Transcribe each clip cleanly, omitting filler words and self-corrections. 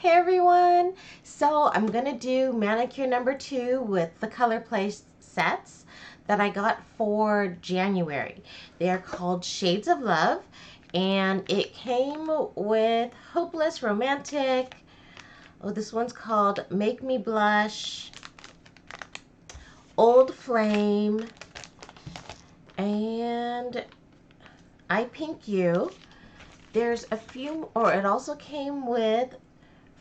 Hey everyone! So I'm gonna do manicure number 2 with the color play sets that I got for January. They are called Shades of Love, and it came with Hopeless Romantic. Oh, this one's called Make Me Blush, Old Flame, and I Pink You. There's a few, or it also came with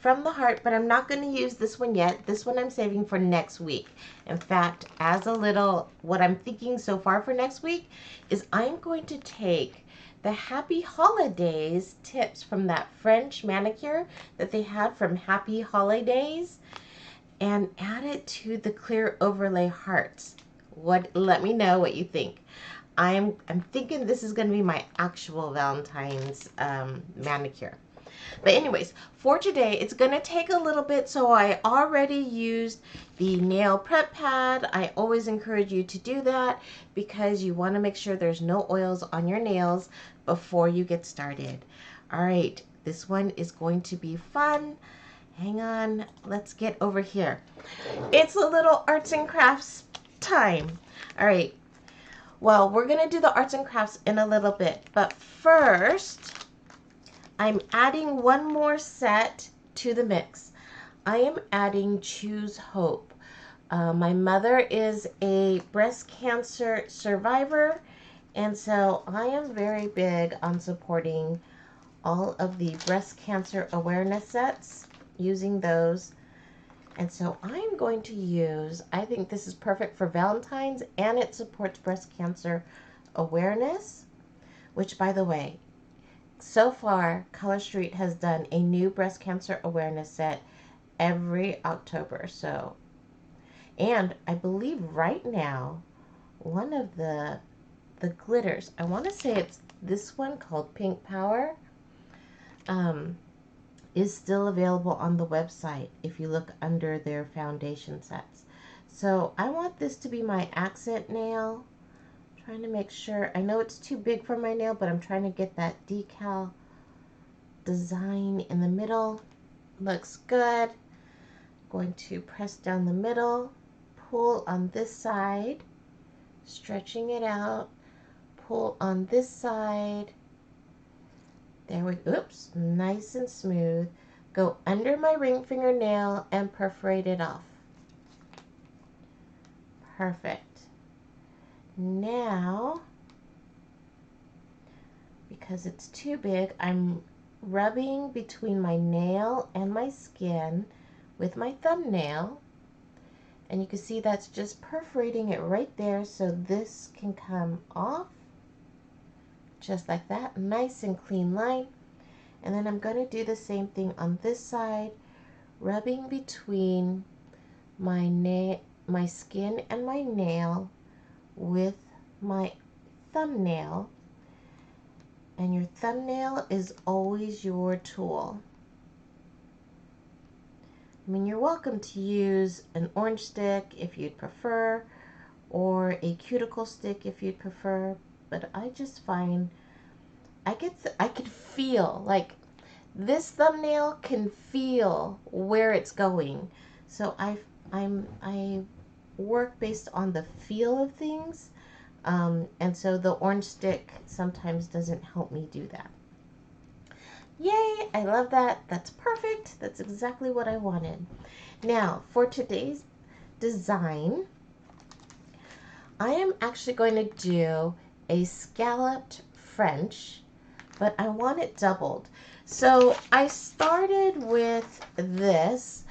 From the Heart, but I'm not going to use this one yet. This one I'm saving for next week. In fact, as a little, what I'm thinking so far for next week is I'm going to take the Happy Holidays tips from that French manicure that they had from Happy Holidays and add it to the clear overlay hearts. Let me know what you think. I'm thinking this is going to be my actual Valentine's manicure. But anyways, for today, it's going to take a little bit, so I already used the nail prep pad. I always encourage you to do that because you want to make sure there's no oils on your nails before you get started. All right, this one is going to be fun. Hang on, let's get over here. It's a little arts and crafts time. All right, well, we're going to do the arts and crafts in a little bit, but first, I'm adding one more set to the mix. I am adding Choose Hope. My mother is a breast cancer survivor, and so I am very big on supporting all of the breast cancer awareness sets, using those. And so I'm going to use, I think this is perfect for Valentine's, and it supports breast cancer awareness, which, by the way, so far, Color Street has done a new breast cancer awareness set every October. So, and I believe right now, one of the glitters, I want to say it's this one called Pink Power, is still available on the website if you look under their foundation sets. So I want this to be my accent nail. Trying to make sure, I know it's too big for my nail, but I'm trying to get that decal design in the middle. Looks good. Going to press down the middle, pull on this side, stretching it out, pull on this side. There we go. Oops, nice and smooth. Go under my ring fingernail and perforate it off. Perfect. Now, because it's too big, I'm rubbing between my nail and my skin with my thumbnail, and you can see that's just perforating it right there so this can come off just like that, nice and clean line. And then I'm going to do the same thing on this side, rubbing between my skin and my nail with my thumbnail. And your thumbnail is always your tool. I mean, you're welcome to use an orange stick if you'd prefer, or a cuticle stick if you'd prefer, but I just find I could feel like this thumbnail can feel where it's going. So I work based on the feel of things, and so the orange stick sometimes doesn't help me do that. Yay, I love that. That's perfect. That's exactly what I wanted. Now, for today's design, I am actually going to do a scalloped French, but I want it doubled. So I started with this,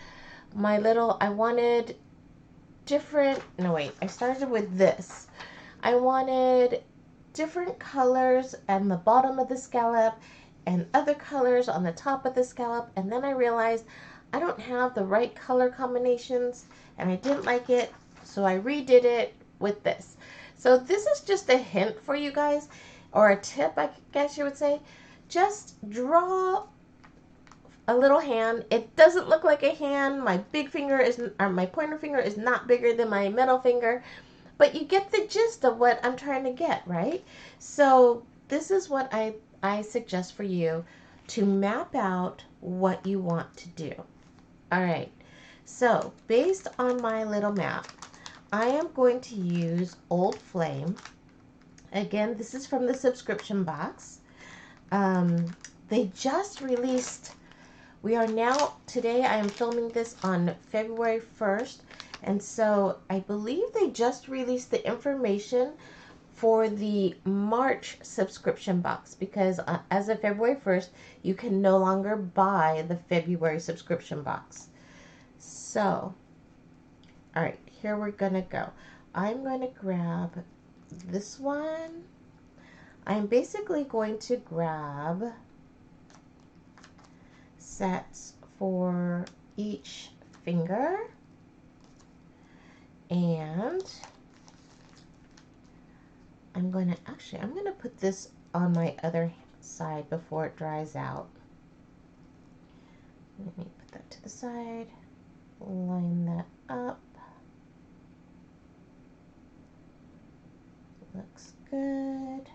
I wanted different, no wait, I started with this. I wanted different colors on the bottom of the scallop and other colors on the top of the scallop, and then I realized I don't have the right color combinations and I didn't like it, so I redid it with this. So this is just a hint for you guys, or a tip I guess you would say. Just draw a little hand. It doesn't look like a hand. My big finger is, or my pointer finger is not bigger than my middle finger, but you get the gist of what I'm trying to get, right? So this is what I suggest for you. to map out what you want to do. All right, so based on my little map, I am going to use Old Flame. Again, this is from the subscription box. They just released, we are now, today I am filming this on February 1st, and so I believe they just released the information for the March subscription box, because as of February 1st, you can no longer buy the February subscription box. So, all right, here we're gonna go. I'm going to grab this one. I'm basically going to grab sets for each finger, and I'm going to put this on my other side before it dries out. Let me put that to the side, line that up. Looks good.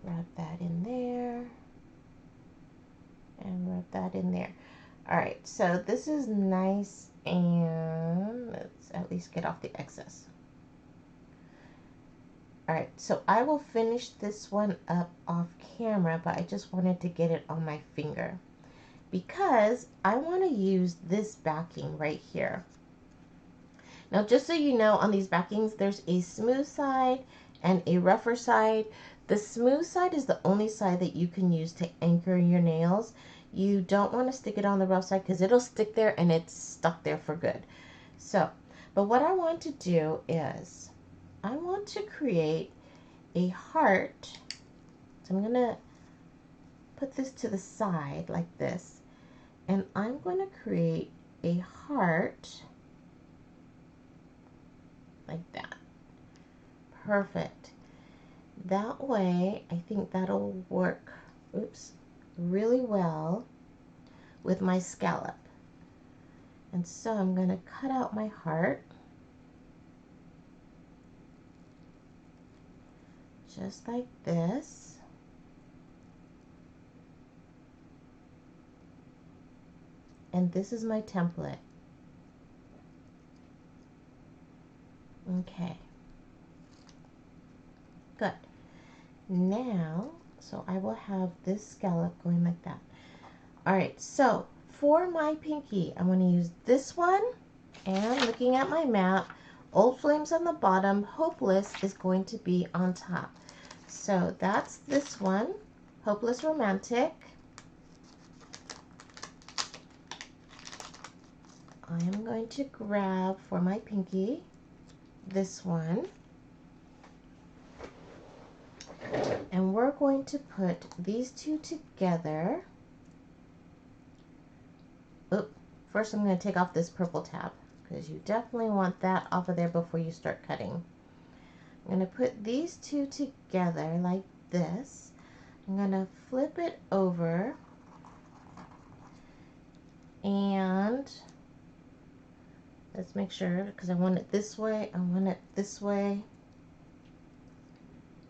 Rub that in there and rub that in there. All right, so this is nice, and let's at least get off the excess. All right, so I will finish this one up off camera, but I just wanted to get it on my finger because I want to use this backing right here. Now, just so you know, on these backings, there's a smooth side and a rougher side. The smooth side is the only side that you can use to anchor your nails. You don't want to stick it on the rough side because it'll stick there and it's stuck there for good. So, but what I want to do is I want to create a heart. So I'm going to put this to the side like this, and I'm going to create a heart like that. Perfect. That way, I think that'll work, really well with my scallop. And so I'm going to cut out my heart just like this. And this is my template. Okay. Good. Now, so I will have this scallop going like that. All right, so for my pinky, I'm going to use this one, and looking at my map, Old Flame's on the bottom, Hopeless is going to be on top. So that's this one, Hopeless Romantic. I am going to grab for my pinky this one, and we're going to put these two together. First I'm going to take off this purple tab because you definitely want that off of there before you start cutting. I'm going to put these two together like this. I'm going to flip it over, and let's make sure, because I want it this way, I want it this way.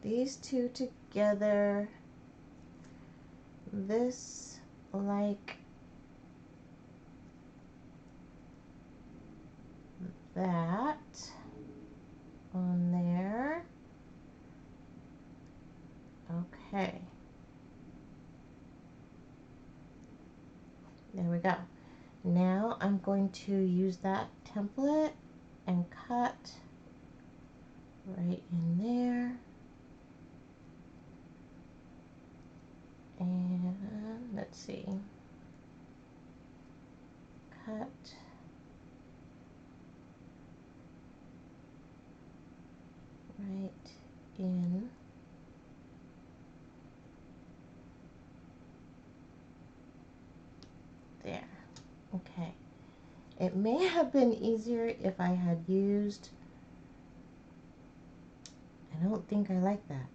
These two together, this like that on there. Okay. There we go. Now I'm going to use that template and cut right in there. And let's see. Cut right in there. Okay. It may have been easier if I had used, I don't think I like that.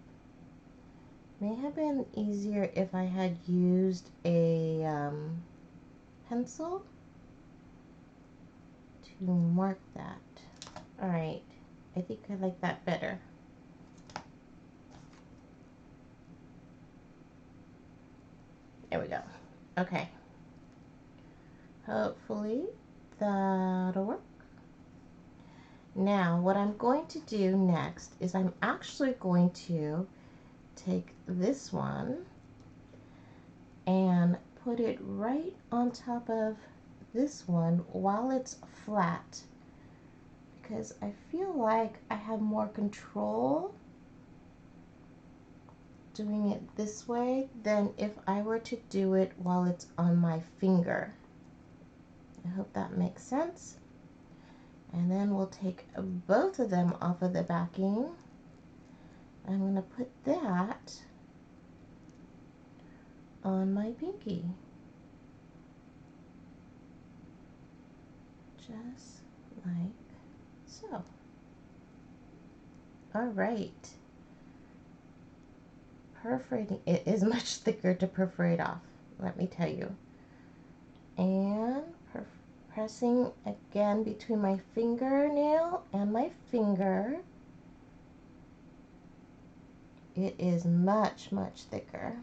May have been easier if I had used a pencil to mark that. All right, I think I like that better. There we go. Okay. Hopefully that'll work. Now, what I'm going to do next is I'm actually going to take this one and put it right on top of this one while it's flat, because I feel like I have more control doing it this way than if I were to do it while it's on my finger. I hope that makes sense. And then we'll take both of them off of the backing. I'm going to put that on my pinky. Just like so. All right. Perforating it is much thicker to perforate off, let me tell you. And pressing again between my fingernail and my finger. It is much, much thicker.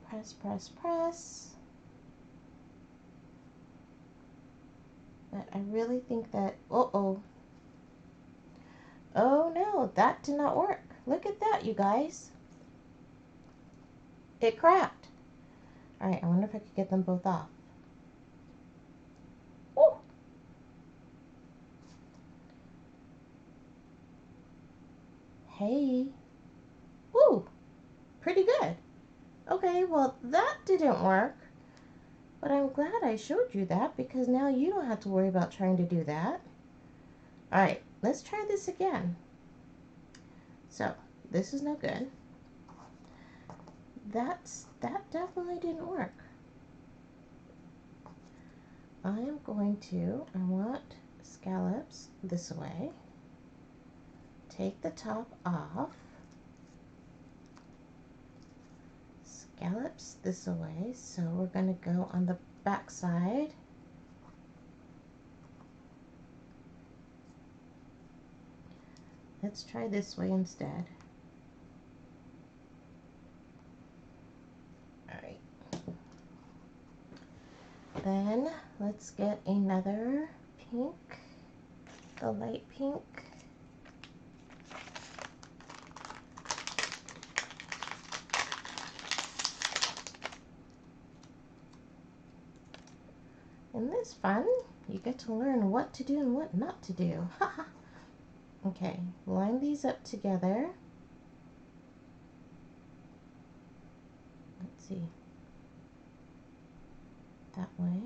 Press, press, press. But I really think that, oh no, that did not work. Look at that, you guys. It cracked. All right, I wonder if I could get them both off. Ooh. Hey. Woo. Pretty good. Okay, well, that didn't work. But I'm glad I showed you that, because now you don't have to worry about trying to do that. All right, let's try this again. So, this is no good. That definitely didn't work. I want scallops this way. Take the top off. Scallops this way. So we're going to go on the back side. Let's try this way instead. Alright. Then let's get another pink, the light pink. Isn't this fun? You get to learn what to do and what not to do. Okay, line these up together. Let's see. That way.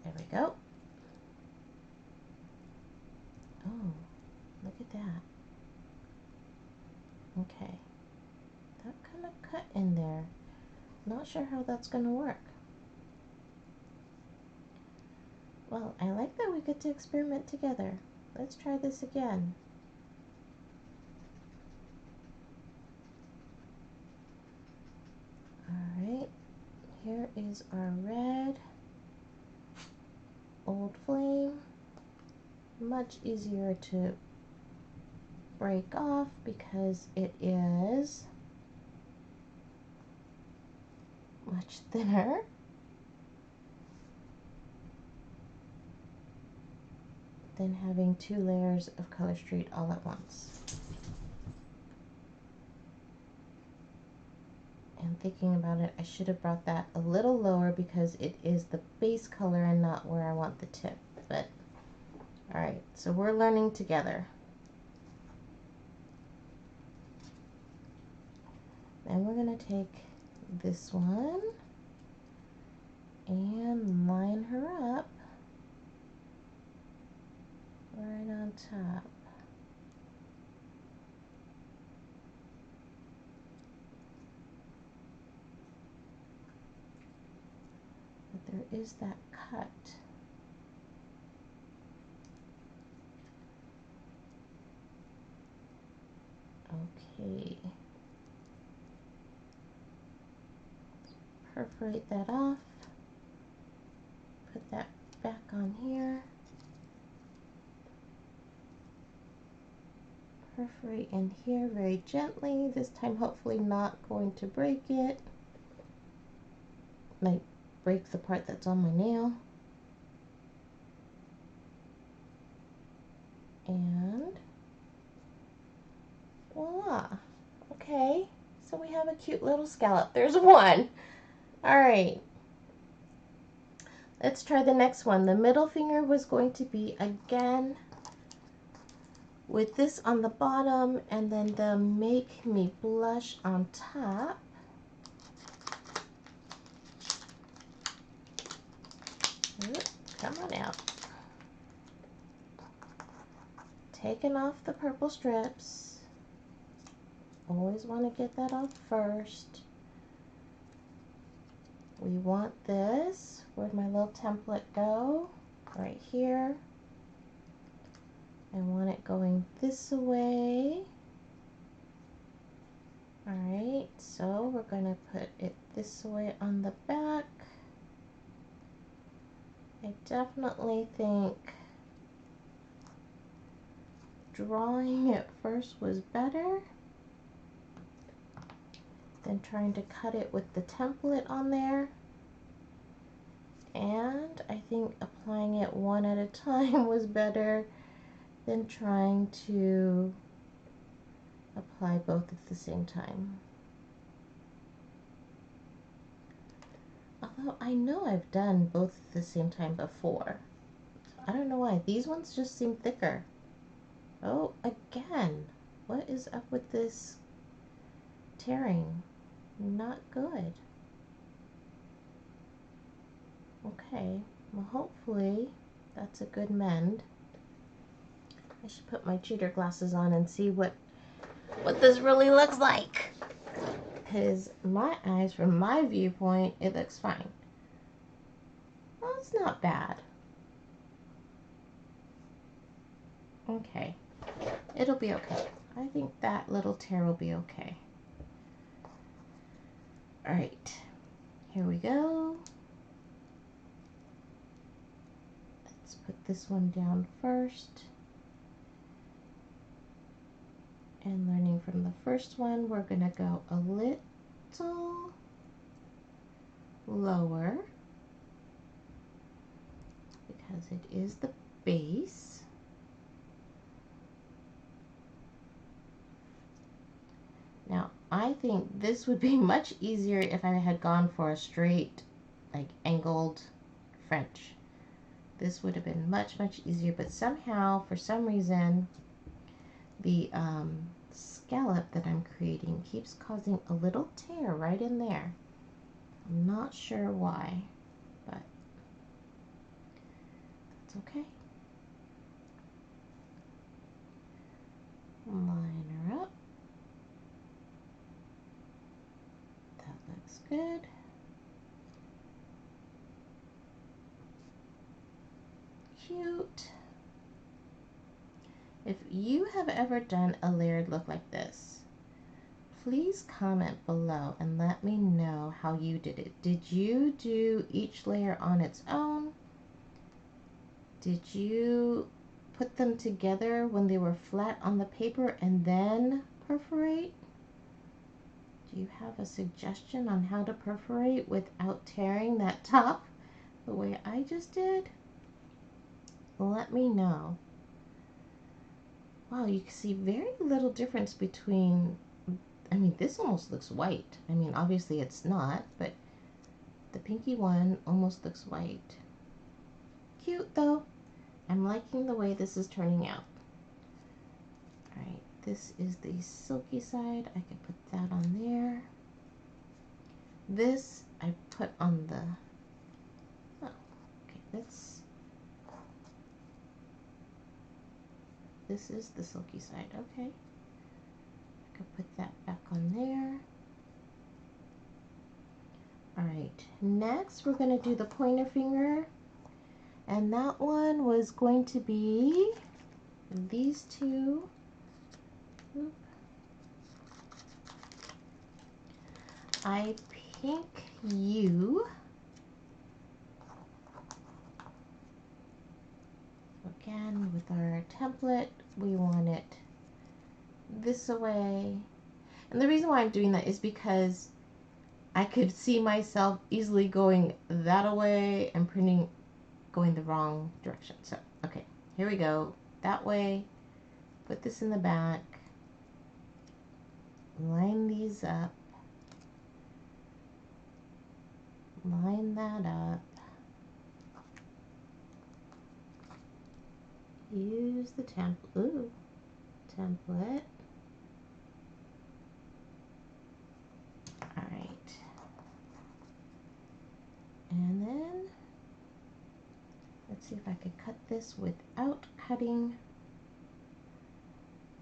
There we go. Oh, look at that. Okay. That kind of cut in there. Not sure how that's going to work. Well, I like that we get to experiment together. Let's try this again. Alright, here is our red Old Flame. Much easier to break off because it is much thinner. Than having 2 layers of Color Street all at once. And thinking about it, I should have brought that a little lower because it is the base color and not where I want the tip. But, alright, so we're learning together. Then we're going to take this one and line her up right on top. But there is that cut. Okay. Perforate that off. Put that back on here. Perforate in here very gently. This time hopefully not going to break it. Might break the part that's on my nail. And voila. Okay, so we have a cute little scallop. There's one. All right. Let's try the next one. The middle finger was going to be again with this on the bottom and then the Make Me Blush on top. Ooh, come on out. Taking off the purple strips. Always want to get that off first. We want this. Where'd my little template go? Right here. I want it going this way. Alright, so we're going to put it this way on the back. I definitely think drawing it first was better than trying to cut it with the template on there. And I think applying it one at a time was better than trying to apply both at the same time. Although I know I've done both at the same time before. I don't know why. These ones just seem thicker. Oh, again. What is up with this tearing? Not good. Okay, well hopefully that's a good mend. I should put my cheater glasses on and see what this really looks like. Because my eyes, from my viewpoint, it looks fine. Well, it's not bad. Okay, it'll be okay. I think that little tear will be okay. All right, here we go. Let's put this one down first. And learning from the first one, we're going to go a little lower because it is the base. Now, I think this would be much easier if I had gone for a straight, like angled French. This would have been much, much easier, but somehow, for some reason, the scallop that I'm creating keeps causing a little tear right in there. I'm not sure why, but that's okay. Line her up. That looks good. Cute. If you have ever done a layered look like this, please comment below and let me know how you did it. Did you do each layer on its own? Did you put them together when they were flat on the paper and then perforate? Do you have a suggestion on how to perforate without tearing that top the way I just did? Let me know. Wow, you can see very little difference between, I mean, this almost looks white. I mean, obviously it's not, but the pinky one almost looks white. Cute though. I'm liking the way this is turning out. All right, this is the silky side. I can put that on there. This I put on the, oh, okay, this is the silky side, okay. I could put that back on there. All right, next we're gonna do the pointer finger. And that one was going to be these two. Oop. I pink you. Again, with our template, we want it this away. And the reason why I'm doing that is because I could see myself easily going that away and printing going the wrong direction. So, okay, here we go. That way, put this in the back, line these up, line that up, use the template, all right, and then let's see if I could cut this without cutting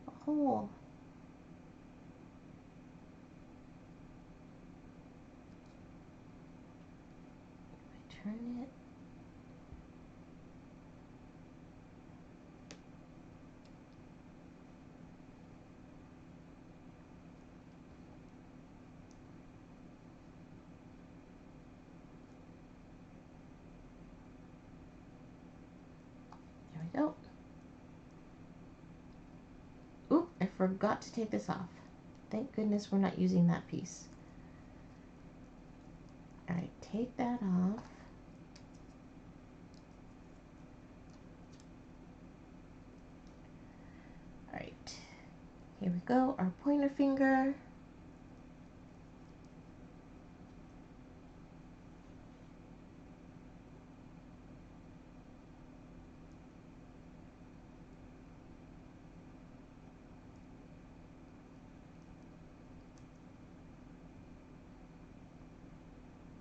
a hole. Turn it. There we go. Oop, I forgot to take this off. Thank goodness we're not using that piece. All right, take that off. All right, here we go, our pointer finger.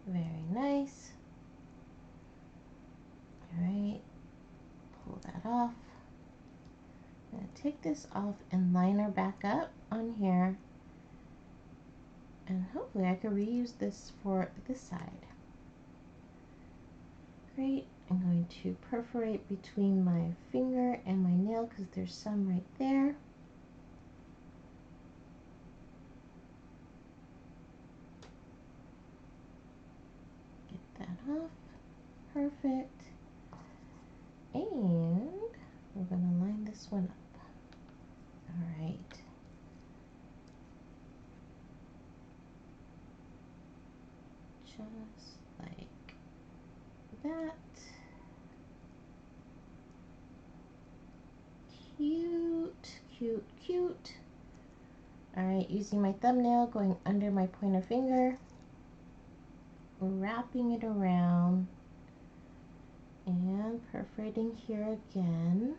Very nice. All right, pull that off. I'm going to take this off and line her back up on here. And hopefully I can reuse this for this side. Great. I'm going to perforate between my finger and my nail because there's some right there. Get that off. Perfect. And we're going to line this one up. All right. Just like that. Cute, cute, cute. All right, using my thumbnail, going under my pointer finger, wrapping it around, and perforating here again.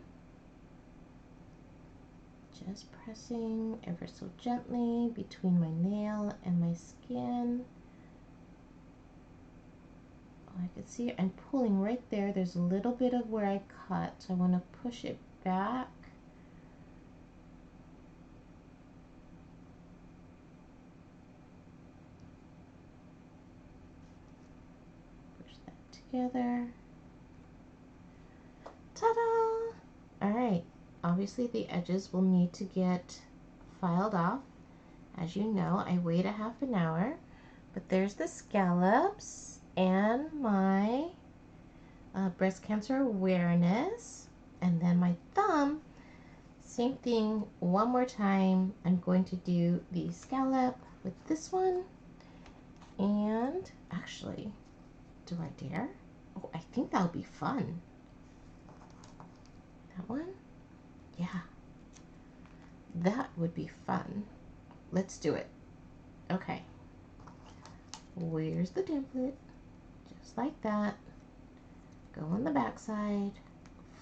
Just pressing ever so gently between my nail and my skin. Oh, I can see I'm pulling right there. There's a little bit of where I cut, so I want to push it back. Push that together. Ta-da! All right, obviously the edges will need to get filed off. As you know, I wait a half an hour, but there's the scallops and my breast cancer awareness, and then my thumb. Same thing one more time. I'm going to do the scallop with this one, and actually, do I dare? Oh, I think that'll be fun. That one? Yeah, that would be fun. Let's do it. Okay, where's the template? Just like that. Go on the back side,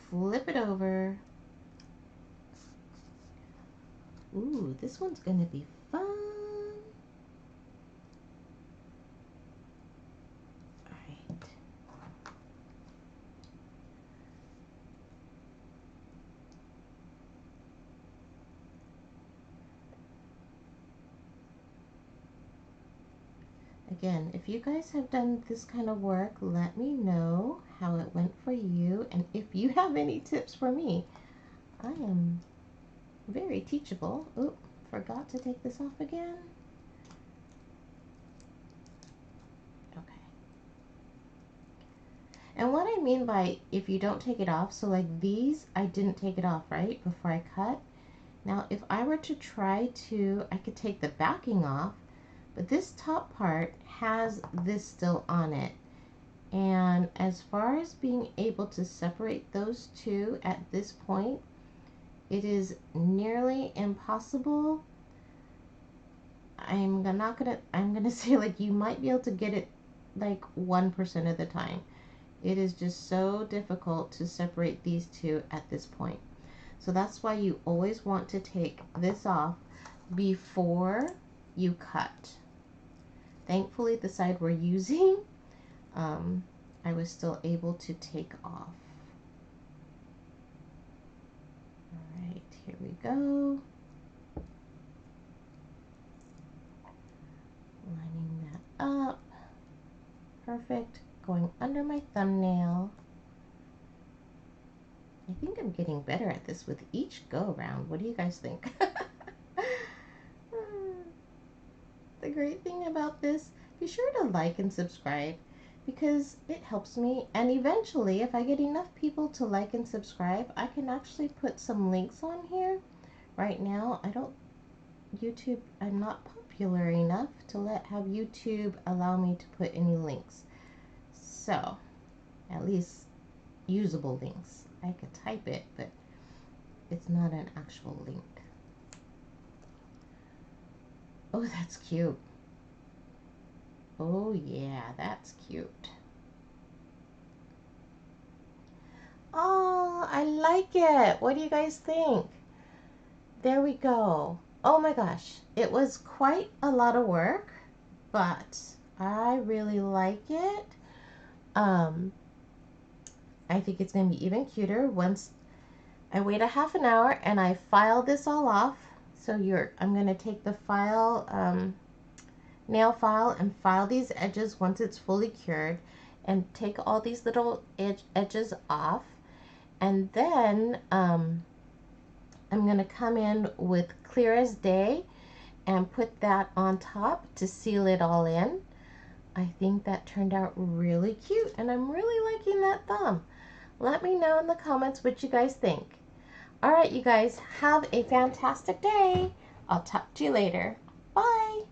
flip it over. Ooh, this one's gonna be fun. All right. Again, if you guys have done this kind of work, let me know how it went for you, and if you have any tips for me. I am very teachable. Oop, forgot to take this off again. And what I mean by if you don't take it off, so like these, I didn't take it off, right, before I cut. Now, if I were to try to, I could take the backing off, but this top part has this still on it. And as far as being able to separate those two at this point, it is nearly impossible. I'm gonna say like you might be able to get it like 1% of the time. It is just so difficult to separate these two at this point. So that's why you always want to take this off before you cut. Thankfully, the side we're using, I was still able to take off. All right, here we go. Lining that up. Perfect. Going under my thumbnail. I think I'm getting better at this with each go around. What do you guys think? The great thing about this, be sure to like and subscribe because it helps me. And eventually, if I get enough people to like and subscribe, I can actually put some links on here. Right now, I'm not popular enough to have YouTube allow me to put any links. So, at least usable links. I could type it, but it's not an actual link. Oh, that's cute. Oh yeah, that's cute. Oh, I like it. What do you guys think? There we go. Oh my gosh, it was quite a lot of work, but I really like it. I think it's going to be even cuter once I wait a half an hour and I file this all off. So I'm going to take the nail file and file these edges once it's fully cured and take all these little edges off. And then I'm going to come in with clear as day and put that on top to seal it all in. I think that turned out really cute and I'm really liking that thumb. Let me know in the comments what you guys think. All right, you guys, have a fantastic day. I'll talk to you later. Bye.